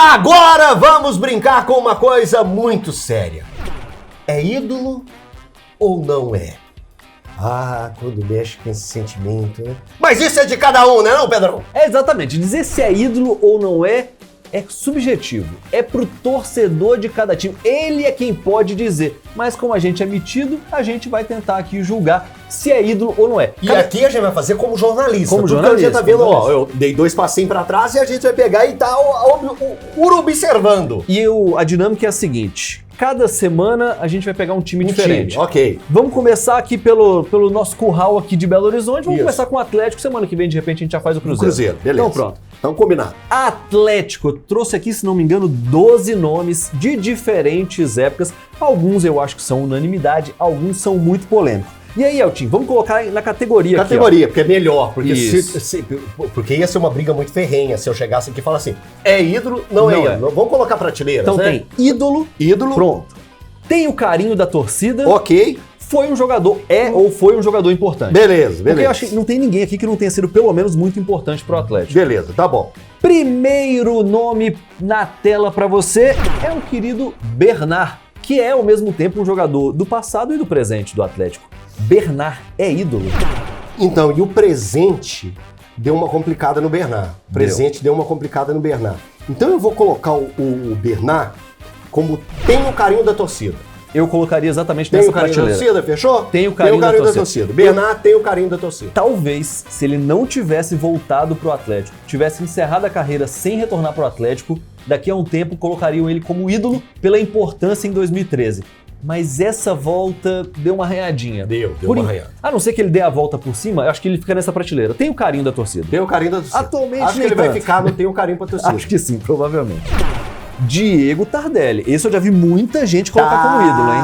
Agora vamos brincar com uma coisa muito séria. É ídolo ou não é? Ah, quando mexe com esse sentimento, né? Mas isso é de cada um, né, não, Pedrão? É exatamente, dizer se é ídolo ou não é subjetivo. É pro torcedor de cada time. Ele é quem pode dizer. Mas como a gente é metido, a gente vai tentar aqui julgar se é ídolo ou não é. E aqui a gente vai fazer como jornalista. Como jornalista. A gente tá vendo, ó, eu dei 2 passinhos pra trás e a gente vai pegar e tá observando. E a dinâmica é a seguinte. Cada semana a gente vai pegar um time diferente. Ok. Vamos começar aqui pelo nosso curral aqui de Belo Horizonte. Vamos Isso. começar com o Atlético. Semana que vem, de repente, a gente já faz o Cruzeiro. Beleza. Então pronto. Então combinado. Atlético, eu trouxe aqui, se não me engano, 12 nomes de diferentes épocas. Alguns eu acho que são unanimidade, alguns são muito polêmicos. E aí, Eltinho, vamos colocar na categoria aqui, porque é melhor. Porque ia ser uma briga muito ferrenha se eu chegasse aqui e falasse assim, é ídolo, não é ídolo. Vamos colocar prateleiras, então né? Tem ídolo, pronto. Tem o carinho da torcida. Ok. Foi um jogador, ou foi um jogador importante. Beleza. Porque eu acho que não tem ninguém aqui que não tenha sido pelo menos muito importante pro Atlético. Beleza, tá bom. Primeiro nome na tela pra você é o querido Bernard, que é ao mesmo tempo um jogador do passado e do presente do Atlético. Bernard é ídolo. Então, e o presente deu uma complicada no Bernard. O presente deu uma complicada no Bernard. Então eu vou colocar o Bernard como tem o carinho da torcida. Eu colocaria exatamente nessa prateleira. Tem o carinho da torcida, fechou? Tem o carinho da torcida. Bernard tem o carinho da torcida. Talvez, se ele não tivesse voltado pro Atlético, tivesse encerrado a carreira sem retornar pro Atlético, daqui a um tempo colocariam ele como ídolo pela importância em 2013. Mas essa volta deu uma arranhadinha. Deu uma arranhada. A não ser que ele dê a volta por cima, eu acho que ele fica nessa prateleira. Tem o carinho da torcida. Tem o carinho da torcida. Atualmente, acho que ele vai ficar, não tem o carinho pra torcida. Acho que sim, provavelmente. Diego Tardelli. Esse eu já vi muita gente colocar como ídolo, hein?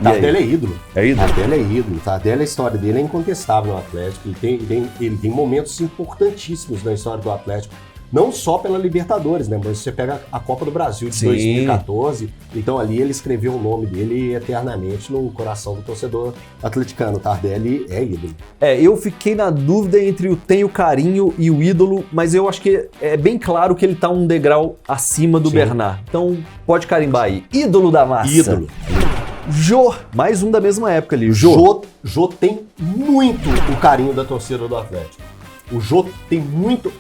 Tardelli é ídolo. É ídolo? Tardelli é ídolo. Tardelli, a história dele é incontestável no Atlético. Ele tem momentos importantíssimos na história do Atlético. Não só pela Libertadores, né? Mas você pega a Copa do Brasil de 2014, então ali ele escreveu o nome dele eternamente no coração do torcedor atleticano. Tardelli é ídolo. Eu fiquei na dúvida entre o tem o carinho e o ídolo, mas eu acho que é bem claro que ele tá um degrau acima do Bernard. Então pode carimbar aí. Ídolo da massa. Ídolo. Jô, mais um da mesma época ali. Jô tem muito o carinho da torcida do Atlético. O Jô tem muito...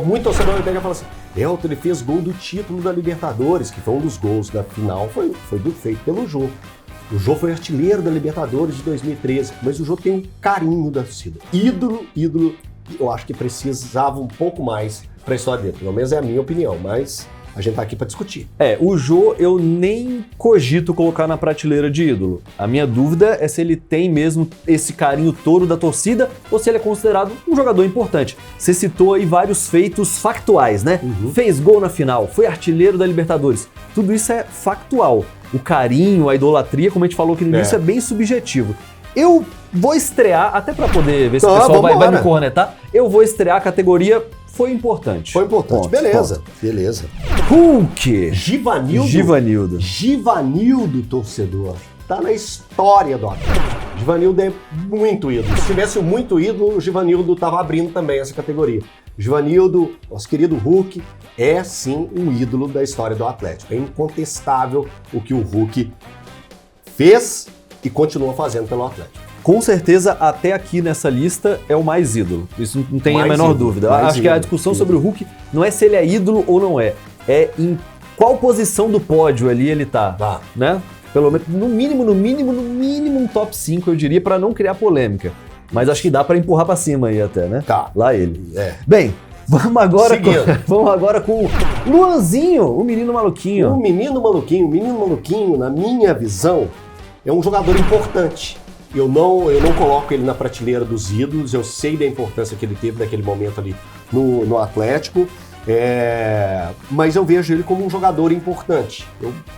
Muito torcedor pega e fala assim, Elton, ele fez gol do título da Libertadores, que foi um dos gols da final, foi feito pelo Jô. O Jô foi artilheiro da Libertadores de 2013, mas o Jô tem um carinho da torcida. Ídolo, eu acho que precisava um pouco mais pra história dele, pelo menos é a minha opinião, mas a gente tá aqui pra discutir. O Jô eu nem cogito colocar na prateleira de ídolo. A minha dúvida é se ele tem mesmo esse carinho todo da torcida ou se ele é considerado um jogador importante. Você citou aí vários feitos factuais, né? Fez gol na final, foi artilheiro da Libertadores. Tudo isso é factual. O carinho, a idolatria, como a gente falou aqui no início, é bem subjetivo. Eu vou estrear, até pra poder ver se o pessoal vai me cornetar, eu vou estrear a categoria Foi importante. Foi importante. Beleza. Hulk. Givanildo, torcedor. Tá na história do Atlético. Givanildo é muito ídolo. Se tivesse muito ídolo, o Givanildo tava abrindo também essa categoria. Givanildo, nosso querido Hulk, é sim um ídolo da história do Atlético. É incontestável o que o Hulk fez e continua fazendo pelo Atlético. Com certeza, até aqui nessa lista é o mais ídolo. Isso não tem a menor dúvida. Acho que a discussão sobre o Hulk não é se ele é ídolo ou não é. É em qual posição do pódio ali ele tá. Né? Pelo menos, no mínimo um top 5, eu diria, para não criar polêmica. Mas acho que dá para empurrar para cima aí até, né? Tá. Lá ele. Bem, vamos agora com o Luanzinho, o menino maluquinho. O menino maluquinho, na minha visão, é um jogador importante. Eu não coloco ele na prateleira dos ídolos, eu sei da importância que ele teve naquele momento ali no Atlético, mas eu vejo ele como um jogador importante.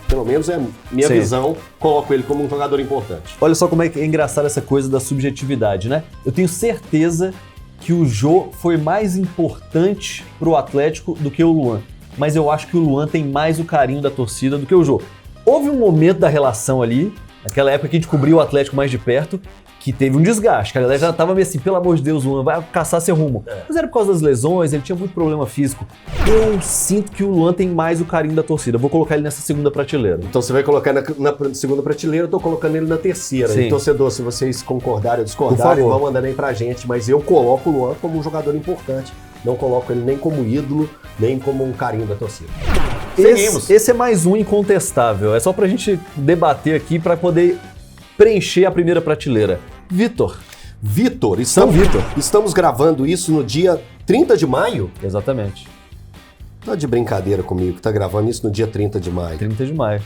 Pelo menos é a minha visão, coloco ele como um jogador importante. Olha só como é engraçado essa coisa da subjetividade, né? Eu tenho certeza que o Jô foi mais importante pro Atlético do que o Luan, mas eu acho que o Luan tem mais o carinho da torcida do que o Jô. Houve um momento da relação ali, naquela época que a gente cobriu o Atlético mais de perto, que teve um desgaste, que a galera já tava meio assim, pelo amor de Deus, Luan, vai caçar seu rumo. Mas era por causa das lesões, ele tinha muito problema físico. Eu sinto que o Luan tem mais o carinho da torcida. Eu vou colocar ele nessa segunda prateleira. Então você vai colocar na segunda prateleira, eu tô colocando ele na terceira. Sim. E, torcedor, se vocês concordarem ou discordarem, vão mandando aí pra gente. Mas eu coloco o Luan como um jogador importante. Não coloco ele nem como ídolo, nem como um carinho da torcida. Esse é mais um incontestável. É só pra gente debater aqui pra poder preencher a primeira prateleira. Vitor, estamos gravando isso no dia 30 de maio? Exatamente. Tá de brincadeira comigo, tá gravando isso no dia 30 de maio. 30 de maio.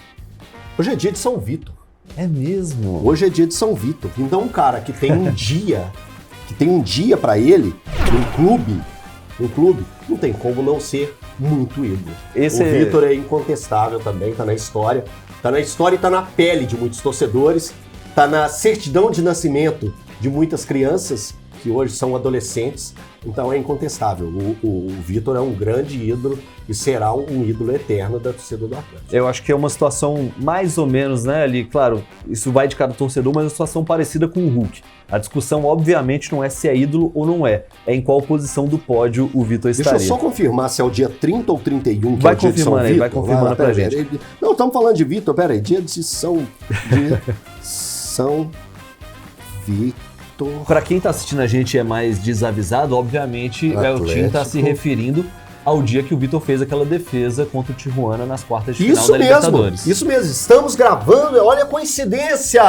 Hoje é dia de São Vitor. É mesmo? Hoje é dia de São Vitor. Então um cara que tem um dia pra ele, num clube, não tem como não ser muito ídolo. O Vitor é incontestável também, tá na história. Tá na história e tá na pele de muitos torcedores. Tá na certidão de nascimento de muitas crianças que hoje são adolescentes. Então é incontestável. O Vitor é um grande ídolo e será um ídolo eterno da torcida do Atlético. Eu acho que é uma situação mais ou menos, né, ali, claro, isso vai de cada torcedor, mas é uma situação parecida com o Hulk. A discussão, obviamente, não é se é ídolo ou não é em qual posição do pódio o Vitor estaria. Deixa eu só confirmar se é o dia 30 ou 31 que vai é o dia de São Vitor. Vai confirmando pra gente. Não, estamos falando de Vitor, peraí, dia de São Vitor. Para quem tá assistindo a gente e é mais desavisado, obviamente o Tim tá se referindo ao dia que o Vitor fez aquela defesa contra o Tijuana nas quartas de final da Libertadores. Isso mesmo, estamos gravando, olha a coincidência!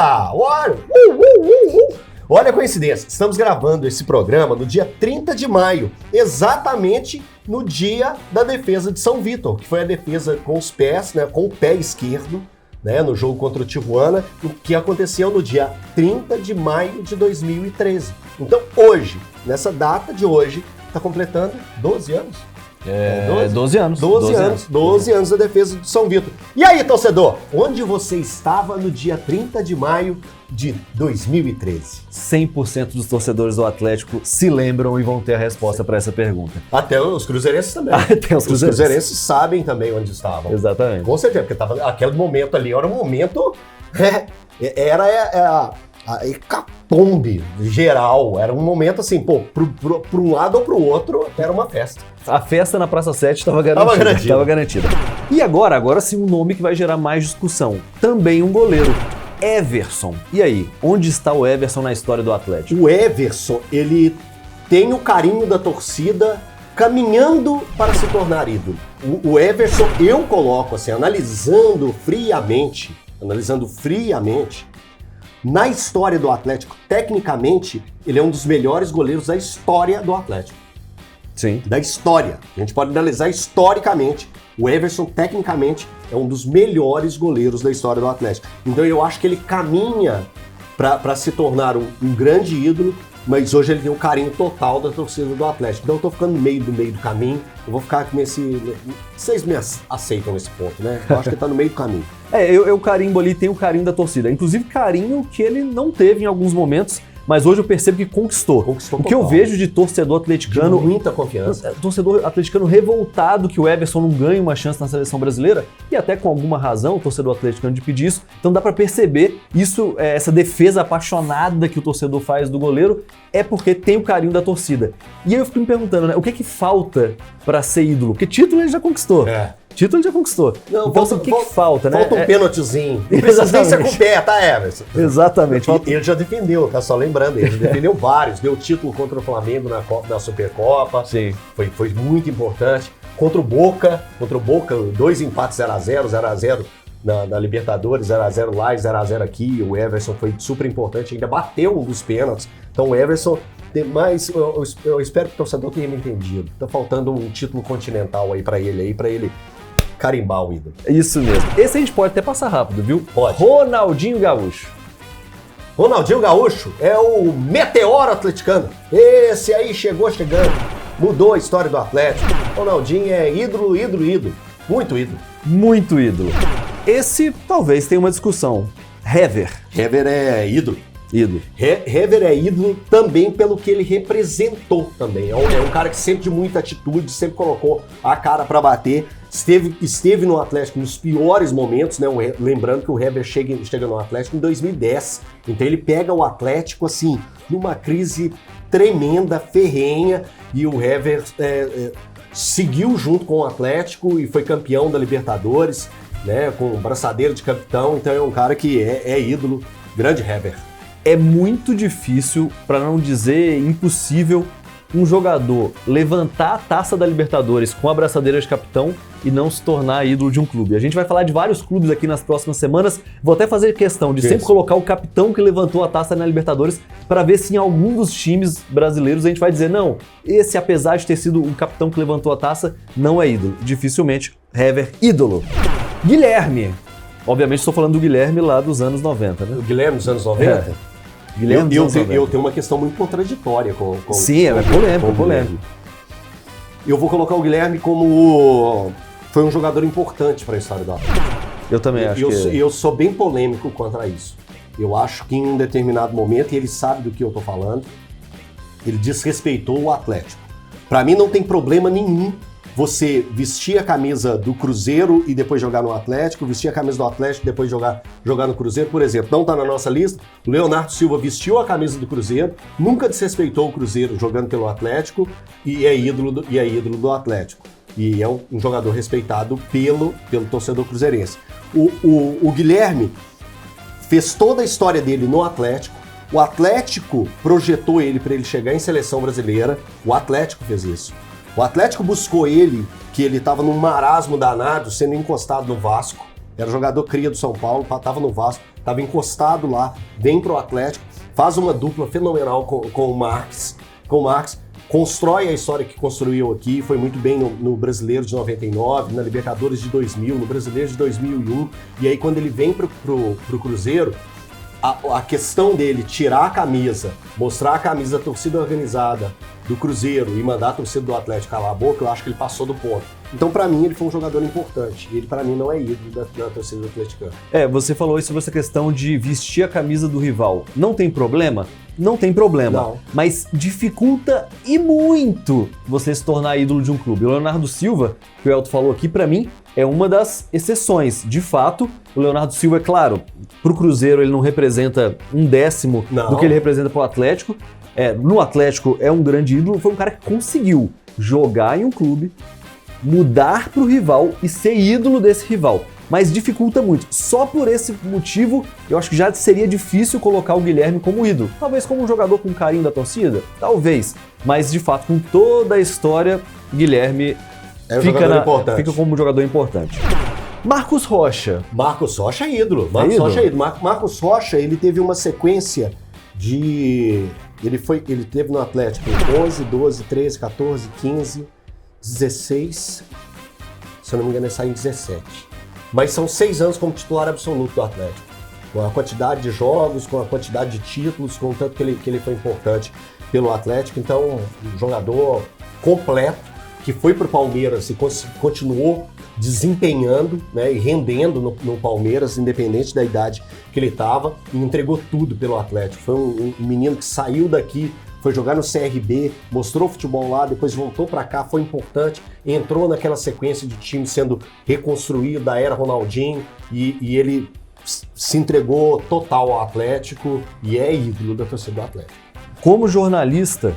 Olha a coincidência, estamos gravando esse programa no dia 30 de maio, exatamente no dia da defesa de São Vitor, que foi a defesa com os pés, né, com o pé esquerdo, né, no jogo contra o Tijuana, o que aconteceu no dia 30 de maio de 2013. Então hoje, nessa data de hoje, está completando 12 anos. 12 anos. 12 anos da defesa de São Vitor. E aí, torcedor, onde você estava no dia 30 de maio de 2013? 100% dos torcedores do Atlético se lembram e vão ter a resposta para essa pergunta. Até os cruzeirenses também. Até os cruzeirenses sabem também onde estavam. Exatamente. Com certeza, porque tava, aquele momento ali era um momento... Era a hecatombe geral. Era um momento assim, pô, pro um lado ou pro outro, era uma festa. A festa na Praça 7 estava garantida. E agora sim um nome que vai gerar mais discussão. Também um goleiro. Everson. E aí, onde está o Everson na história do Atlético? O Everson, ele tem o carinho da torcida caminhando para se tornar ídolo. O Everson, eu coloco assim, analisando friamente, na história do Atlético, tecnicamente, ele é um dos melhores goleiros da história do Atlético. Sim. Da história. A gente pode analisar historicamente. O Everson, tecnicamente, é um dos melhores goleiros da história do Atlético. Então eu acho que ele caminha para se tornar um grande ídolo, mas hoje ele tem um carinho total da torcida do Atlético. Então eu tô ficando no meio do caminho, eu vou ficar nesse... Vocês me aceitam nesse ponto, né? Eu acho que tá no meio do caminho. Eu carimbo ali, tem o carinho da torcida. Inclusive carinho que ele não teve em alguns momentos, mas hoje eu percebo que conquistou. O que eu vejo de torcedor atleticano... De muita confiança. Torcedor atleticano revoltado que o Everson não ganhe uma chance na seleção brasileira, e até com alguma razão o torcedor atleticano de pedir isso. Então dá pra perceber isso, essa defesa apaixonada que o torcedor faz do goleiro, é porque tem o carinho da torcida. E aí eu fico me perguntando, né, o que falta pra ser ídolo? Porque título ele já conquistou. Título ele já conquistou. Não, então o que falta, né? Falta um pênaltizinho. Não precisa nem ser com o pé, tá, Everson? Exatamente. Ele já defendeu, tá? Só lembrando, ele já defendeu vários. Deu título contra o Flamengo na Supercopa. Sim. Foi muito importante. Contra o Boca, 2 empates 0x0 na Libertadores, 0x0 lá e 0x0 aqui. O Everson foi super importante, ainda bateu um dos pênaltis. Então o Everson... Mas eu espero que o torcedor tenha me entendido. Tá faltando um título continental aí pra ele carimbar o ídolo. Isso mesmo. Esse a gente pode até passar rápido, viu? Pode. Ronaldinho Gaúcho. Ronaldinho Gaúcho é o meteoro atleticano. Esse aí chegando. Mudou a história do Atlético. Ronaldinho é ídolo. Muito ídolo. Muito ídolo. Esse talvez tenha uma discussão. Hever. Hever é ídolo. Hever é ídolo também pelo que ele representou também. É um cara que sempre de muita atitude, sempre colocou a cara pra bater. esteve no Atlético nos piores momentos, né? Lembrando que o Hever chega no Atlético em 2010. Então ele pega o Atlético, assim, numa crise tremenda, ferrenha, e o Hever seguiu junto com o Atlético e foi campeão da Libertadores, né? Com braçadeira de capitão. Então é um cara que é ídolo, grande Hever. É muito difícil, para não dizer impossível, um jogador levantar a taça da Libertadores com a braçadeira de capitão e não se tornar ídolo de um clube. A gente vai falar de vários clubes aqui nas próximas semanas. Vou até fazer questão de sempre colocar o capitão que levantou a taça na Libertadores para ver se em algum dos times brasileiros a gente vai dizer, não, esse, apesar de ter sido o capitão que levantou a taça, não é ídolo. Dificilmente, Hever, ídolo. Guilherme. Obviamente estou falando do Guilherme lá dos anos 90, né? O Guilherme dos anos 90? Guilherme eu tenho uma questão muito contraditória com Sim, é polêmico. Eu vou colocar o Guilherme como... Foi um jogador importante para a história do Atlético. Eu também acho que... Eu sou bem polêmico contra isso. Eu acho que em um determinado momento, e ele sabe do que eu estou falando, ele desrespeitou o Atlético. Para mim não tem problema nenhum você vestir a camisa do Cruzeiro e depois jogar no Atlético, vestir a camisa do Atlético e depois jogar no Cruzeiro, por exemplo. Não está na nossa lista. O Leonardo Silva vestiu a camisa do Cruzeiro, nunca desrespeitou o Cruzeiro jogando pelo Atlético e é ídolo do Atlético. E é um jogador respeitado pelo torcedor cruzeirense. O Guilherme fez toda a história dele no Atlético. O Atlético projetou ele para ele chegar em seleção brasileira. O Atlético fez isso. O Atlético buscou ele, que ele estava num marasmo danado, sendo encostado no Vasco. Era jogador cria do São Paulo, estava no Vasco, estava encostado lá, vem pro Atlético, faz uma dupla fenomenal com o Marques, constrói a história que construiu aqui, foi muito bem no Brasileiro de 99, na Libertadores de 2000, no Brasileiro de 2001, e aí quando ele vem pro Cruzeiro, a questão dele tirar a camisa, mostrar a camisa da torcida organizada do Cruzeiro e mandar a torcida do Atlético calar a boca, eu acho que ele passou do ponto. Então, pra mim, ele foi um jogador importante. E ele, pra mim, não é ídolo da torcida do Atlético. Você falou sobre essa questão de vestir a camisa do rival. Não tem problema? Não tem problema. Não. Mas dificulta e muito você se tornar ídolo de um clube. O Leonardo Silva, que o Elton falou aqui, pra mim, é uma das exceções. De fato, o Leonardo Silva, é claro, pro Cruzeiro ele não representa 1/10 do que ele representa pro Atlético. No Atlético é um grande ídolo, foi um cara que conseguiu jogar em um clube, mudar pro rival e ser ídolo desse rival. Mas dificulta muito. Só por esse motivo, eu acho que já seria difícil colocar o Guilherme como ídolo. Talvez como um jogador com carinho da torcida, talvez. Mas, de fato, com toda a história, Guilherme fica como um jogador importante. Marcos Rocha. Marcos Rocha é ídolo. Marcos Rocha, ele teve uma sequência de... Ele teve no Atlético 11, 12, 13, 14, 15, 16... Se eu não me engano, ele saiu em 17. Mas são 6 anos como titular absoluto do Atlético. Com a quantidade de jogos, com a quantidade de títulos, com o tanto que ele foi importante pelo Atlético. Então, um jogador completo, que foi para o Palmeiras e continuou desempenhando, né, e rendendo no Palmeiras, independente da idade que ele estava, e entregou tudo pelo Atlético. Foi um menino que saiu daqui, foi jogar no CRB, mostrou futebol lá, depois voltou para cá, foi importante, entrou naquela sequência de time sendo reconstruído da era Ronaldinho, e ele se entregou total ao Atlético e é ídolo da torcida do Atlético. Como jornalista,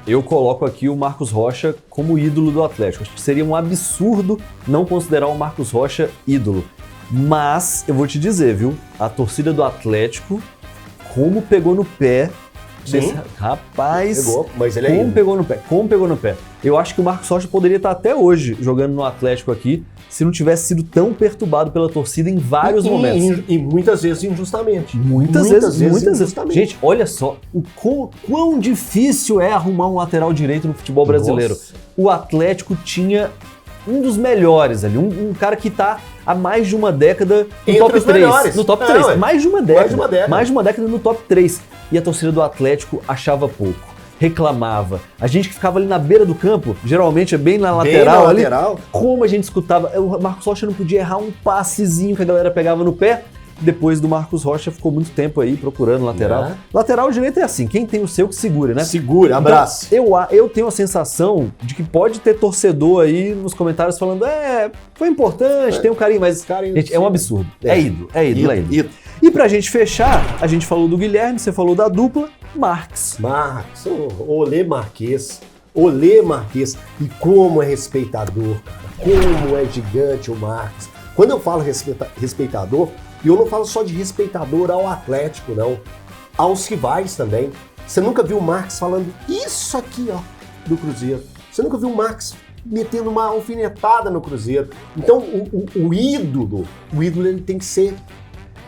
eu coloco aqui o Marcos Rocha como ídolo do Atlético. Acho que seria um absurdo não considerar o Marcos Rocha ídolo. Mas, eu vou te dizer, viu? A torcida do Atlético, como pegou no pé... Sim. Rapaz, mas ele como pegou no pé. Eu acho que o Marcos Rocha poderia estar até hoje jogando no Atlético aqui, se não tivesse sido tão perturbado pela torcida em vários momentos. E muitas vezes injustamente. Muitas vezes. Gente, olha só o quão difícil é arrumar um lateral direito no futebol brasileiro. Nossa. O Atlético tinha um dos melhores ali, um cara que está há mais de uma década no top 3. No top 3, mais de uma década no top 3. E a torcida do Atlético achava pouco, reclamava. A gente que ficava ali na beira do campo, geralmente é bem na lateral ali, como a gente escutava, o Marcos Rocha não podia errar um passezinho que a galera pegava no pé, depois do Marcos Rocha, ficou muito tempo aí procurando lateral. É. Lateral direito é assim, quem tem o seu que segure, né? Segura, abraço. Então, eu tenho a sensação de que pode ter torcedor aí nos comentários falando foi importante, tem um carinho, mas gente, é um absurdo. É ídolo. E pra gente fechar, a gente falou do Guilherme, você falou da dupla, Marques. Marques, Olê Marquês. Olê Marquês. E como é respeitador, cara. Como é gigante o Marques. Quando eu falo respeitador, e eu não falo só de respeitador ao Atlético, não. Aos rivais também. Você nunca viu o Marques falando isso aqui, ó, do Cruzeiro. Você nunca viu o Marques metendo uma alfinetada no Cruzeiro. Então, o ídolo ele tem que ser,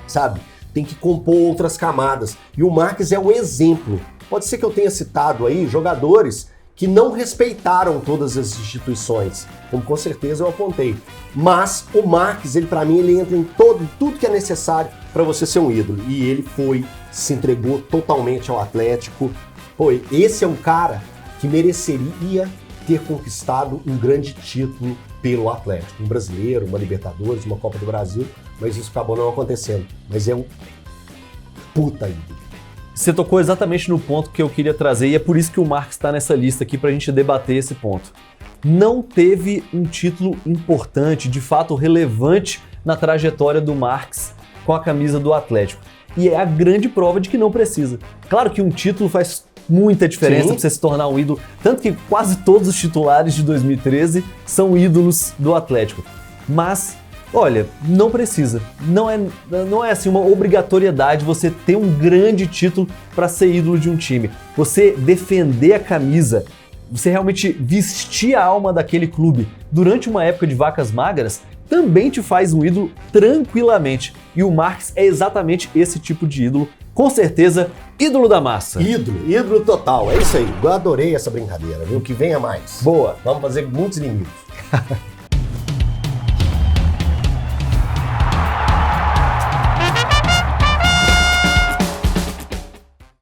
sabe, tem que compor outras camadas. E o Marques é o exemplo. Pode ser que eu tenha citado aí jogadores que não respeitaram todas as instituições, como com certeza eu apontei. Mas o Marques, ele para mim, ele entra em tudo que é necessário para você ser um ídolo. E ele se entregou totalmente ao Atlético. Esse é um cara que mereceria ter conquistado um grande título pelo Atlético. Um brasileiro, uma Libertadores, uma Copa do Brasil, mas isso acabou não acontecendo. Mas é um puta ídolo. Você tocou exatamente no ponto que eu queria trazer e é por isso que o Marques está nessa lista aqui para a gente debater esse ponto. Não teve um título importante, de fato relevante na trajetória do Marques com a camisa do Atlético. E é a grande prova de que não precisa. Claro que um título faz muita diferença para você se tornar um ídolo, tanto que quase todos os titulares de 2013 são ídolos do Atlético. Mas olha, não precisa. Não é assim uma obrigatoriedade você ter um grande título para ser ídolo de um time. Você defender a camisa, você realmente vestir a alma daquele clube durante uma época de vacas magras, também te faz um ídolo tranquilamente. E o Marques é exatamente esse tipo de ídolo. Com certeza, ídolo da massa. Ídolo total. É isso aí. Eu adorei essa brincadeira, viu? Que venha mais. Boa. Vamos fazer muitos inimigos.